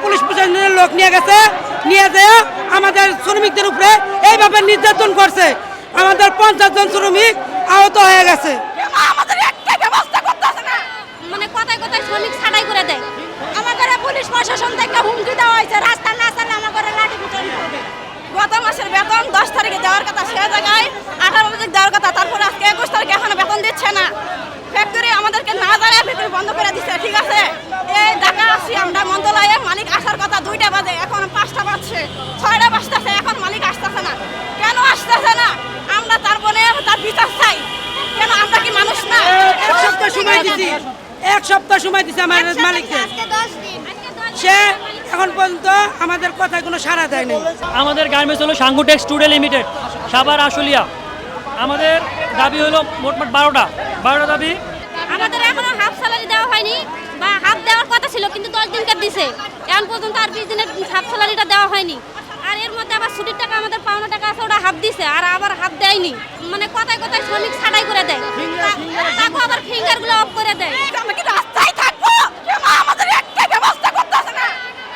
Police প্রশাসনের লোক নিয়ে গেছে, নিয়ে যেয়ে আমাদের শ্রমিকদের উপরে এইভাবে নির্যাতন করছে। আমাদের 50 জন শ্রমিক আহত হয়ে গেছে। আমাদের একটা ব্যবস্থা করতেছে না, মানে কথায় কথায় শ্রমিক ছাড়াই করে দেয়। আমাদের পুলিশ প্রশাসন থেকে হুমকি দেওয়া হয়েছে, রাস্তা না চাললে আমাদের লাঠি পিটানো হবে। গত মাসের বেতন 10 তারিখে দেওয়ার কথা, সে জায়গায় 18 তারিখ দেওয়ার কথা, তারপরে আজকে 21 তারিখে এখনো বেতন দিচ্ছে না। ফ্যাক্টরি আমাদেরকে না জানায় ফ্যাক্টরি বন্ধ করে দিচ্ছে। ঠিক আছে, এই ঢাকা আসছি আমরা মন্ত্রণালয়ে, মালিক আসার কথা 2টা বাজে, এখন 5টা বাজছে, 6টা বাজতেছে, এখন মালিক আসতেছে না। কেন আসতেছে না? আমরা তার বলে তার বিচার চাই। কেন আমরা কি মানুষ না? এক সপ্তাহ সময় দিছি, এক সপ্তাহ সময় দিছে আমাদের মালিককে। সে এখন পর্যন্ত আমাদের কথায় কোনো সাড়া দেয়নি। আমাদের গার্মেন্টস হলো সাঙ্গুটেক্স টুডে লিমিটেড, সাভার আশুলিয়া। আমাদের দাবি হলো মোটমাট 12টা দাবি। আমাদের এখনো হাফ স্যালারি দেওয়া হয়নি, বা হাফ দেওয়ার কথা ছিল কিন্তু 10 দিনকার দিছে। এখন পর্যন্ত আর 20 দিনের হাফ স্যালারিটা দেওয়া হয়নি। আর এর মধ্যে আবার ছুটির টাকা, আমাদের পাওনা টাকা আছে, ওটা হাফ দিছে, আর আবার হাফ দেয়নি। মানে কথায় কথায় শ্রমিক ছাড়াই করে দেয়, তারপর আবার ফিঙ্গারগুলো অফ করে দেয়। আমরা কি রাস্তায় থাকবো? কেন আমাদের একটা ব্যবস্থা করতেছে না?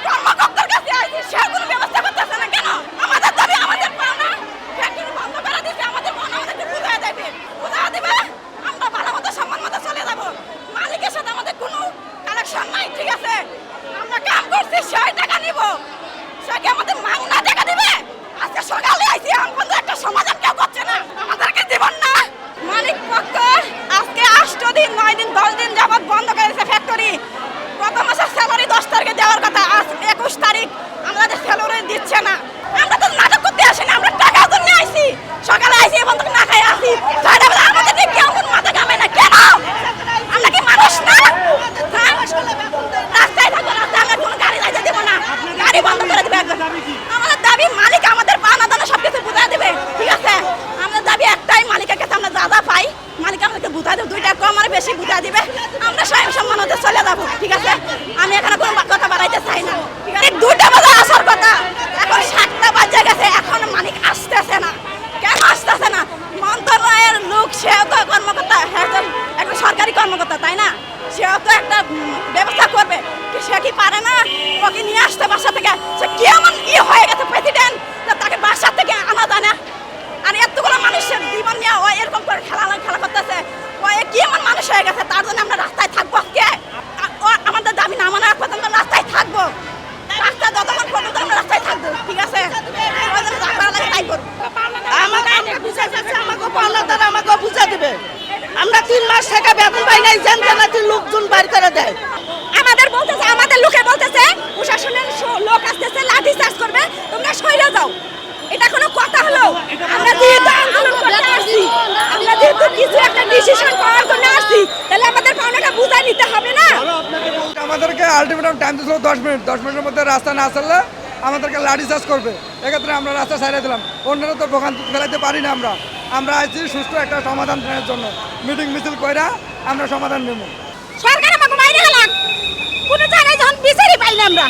কর্মকর্তার কাছে আইছি, সে কোনো ব্যবস্থা করতেছে না। কেন? আমাদের দাবি আমাদের পাওনা ফ্যাক্টরি বন্ধ করে দিছে, আমাদের পাওনা আমাদেরকে বুঝায় দেবে, বুঝায় দিবে, আমরা ভালো মতো সম্মান মতো চলে যাব। মালিকের সাথে আমাদের কোনো কানেকশন নাই। ঠিক আছে, আমরা কাম করছি, 100 টাকা নিব, সে কি আমাদের মাংনা টাকা দিবে? আজকে সকালে আইছি, এখন পর্যন্ত একটা সমাধান কেউ করছে না। আমাদেরকে জীবন না। মালিক পক্ষ আজকে 8 দিন 9 দিন 10 দিন যাবত বন্ধ করেছে ফ্যাক্টরি। গত মাসের স্যালারি 10 তারিখে দেওয়ার কথা, আজ 21 তারিখ আমাদের স্যালারি দিচ্ছে না। আমরা তো নাটক করতে আসি না, আমরা টাকার জন্য আইছি। সকালে আইছি, এখন তো না খাই আসি, আমাদের দিয়ে কেউ কোনো মাথা কামে না। কেন? আমরা কি মানুষ না? রাস্তায় থাকবো, রাস্তায় আমরা কোনো গাড়ি যাইতে দেবো না, গাড়ি বন্ধ করে দেবে। আমাদের দাবি মালিক আমাদের পাওনা দানা সবকিছু বুঝা দেবে। ঠিক আছে, আমাদের দাবি একটাই, মালিকের কাছে আমরা যা যা পাই মালিক আমাদেরকে বুঝা দেবে, 2 টাকা কম আর বেশি বুঝা দিবে, আমরা স্বয়ং সম্মানতে চলে যাবো। ঠিক আছে, আমি এখানে কোনো কথা বাড়াইতে চাই না। ঠিক আছে, 2টা বাজে আসার কথা, এখন 7টা বাজে গেছে, এখন মালিক আসতেছে না। কেন আসতেছে না? মন্ত্রণালয়ের লোক, সেও তো কর্মকর্তা, একটা সরকারি কর্মকর্তা, তাই না? সেও তো একটা ব্যবস্থা করবে, সে কি পারে না? ওকে নিয়ে আসতে বাসা থেকে, সে কেমন হয়ে গেছে প্রেসিডেন্ট, তাকে বাসা থেকে আনা যায় না। আর এতগুলো মানুষের জীবন নিয়ে ও এরকম করে খেলা করতেছে, ও কেমন মানুষ হয়ে গেছে, তার জন্য আমরা রাস্তায় থাকবো। আজকে আমাদের দাবি না মানার পর্যন্ত রাস্তায় থাকবো, রাস্তায় যতক্ষণ পর্যন্ত আমরা রাস্তায় থাকবো। ঠিক আছে, আমাকে বুঝা দেবে। আমরা 3 মাস থেকে বেতন পাই নাই, জানতে লোকজন বাইর করে দেয়। আমাদের বলতেছে, আমাদের লোকে বলতেছে প্রশাসনের লোক আসতেছে, লাঠি চার্জ করবে, তোমরা সইরে যাও। এটা কোনো কথা হলো? আমরা যেহেতু আন্দোলন করতে আসছি, আমরা যেহেতু কিছু একটা ডিসিশন করার জন্য আসছি, তাহলে আমাদের পাওনাটা বুঝাই নিতে হবে না? আমাদেরকে আলটিমেটাম টাইম দিয়েছিল 10 মিনিট, 10 মিনিটের মধ্যে রাস্তা না আসলে আমাদেরকে লাঠি চার্জ করবে। এক্ষেত্রে আমরা রাস্তা ছাড়িয়ে দিলাম, অন্যরা তো দোকান ফেলাইতে পারি না। আমরা আছি সুষ্ঠু একটা সমাধান দেওয়ার জন্য, মিটিং মিছিল কইরা আমরা সমাধান নেব। সরকার আমাকে মাইরে গেলাম, কোনো জায়গায় যখন বিচারই পাই না, আমরা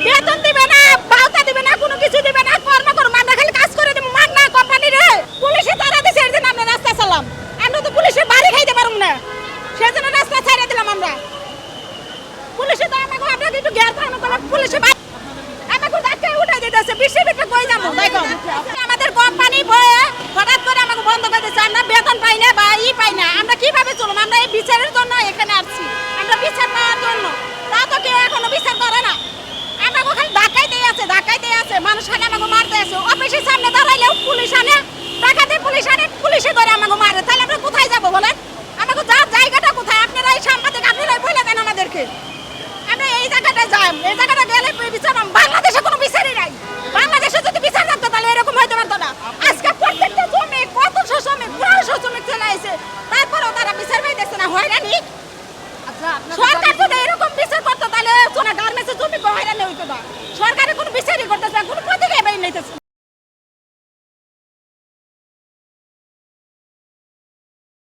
বেতন দিবে না, ভাতা দিবে না, কোনো কিছু দিবে না, কর্ম করবো, আমরা খালি কাজ করে দেবো, মান না কোম্পানি রে। পুলিশে তারা দিছে, এর জন্য আমরা রাস্তা চালাম, আমরা তো পুলিশের বাড়ি খাইতে পারব না, সেজন্য রাস্তা ছাড়িয়ে দিলাম আমরা। পুলিশে তো আমাকে, আমরা একটু জ্ঞান পাওয়া করে পুলিশে আমাকে ডাক্তার উঠাই দিতেছে, বিশ্বের ভিতরে কই যাবো? দেখো আমাদের কোম্পানি বয়ে হঠাৎ করে আমাকে বন্ধ করে দিচ্ছে, আমরা বেতন পাই না বা পাই না, আমরা কিভাবে চলবো? আমরা এই বিচারের জন্য এখানে আসছি, আমরা বিচার পাওয়ার জন্য, তা তো কেউ এখনো বিচার করে না। আমাকে খালি ধাক্কাইতেই আছে, মানুষ খালি আমাকে মারতে আছে, অফিসের সামনে দাঁড়াইলেও পুলিশ আনে, টাকাতে পুলিশ আনে, পুলিশে ধরে আমাকে মারে। তাহলে আমরা কোথায় যাবো বলেন? আমাকে যাওয়ার জায়গাটা কোথায়? আপনারা এই সাংবাদিক, আপনারাই বলে দেন আমাদেরকে। আমরা এই জায়গাটা যাই, এই জায়গাটা গেলে বিচার, বাংলাদেশে কোনো বিচারই নাই। বাংলাদেশে যদি বিচার থাকতো তাহলে এরকম হইতে পারতো না। আজকে প্রত্যেকটা জমি, কত শ্রমিক, 1200 শ্রমিক চলে আসে, তারপরেও তারা বিচার পাইতেছে না। হয়রানি সরকার যদি এরকম বিচার করতো তাহলে গার্মেন্টসের জমি হয়রানি হইতো না। সরকারের কোনো বিচারই করতেছে না, কোনো প্রতিক্রিয়া নিতেছে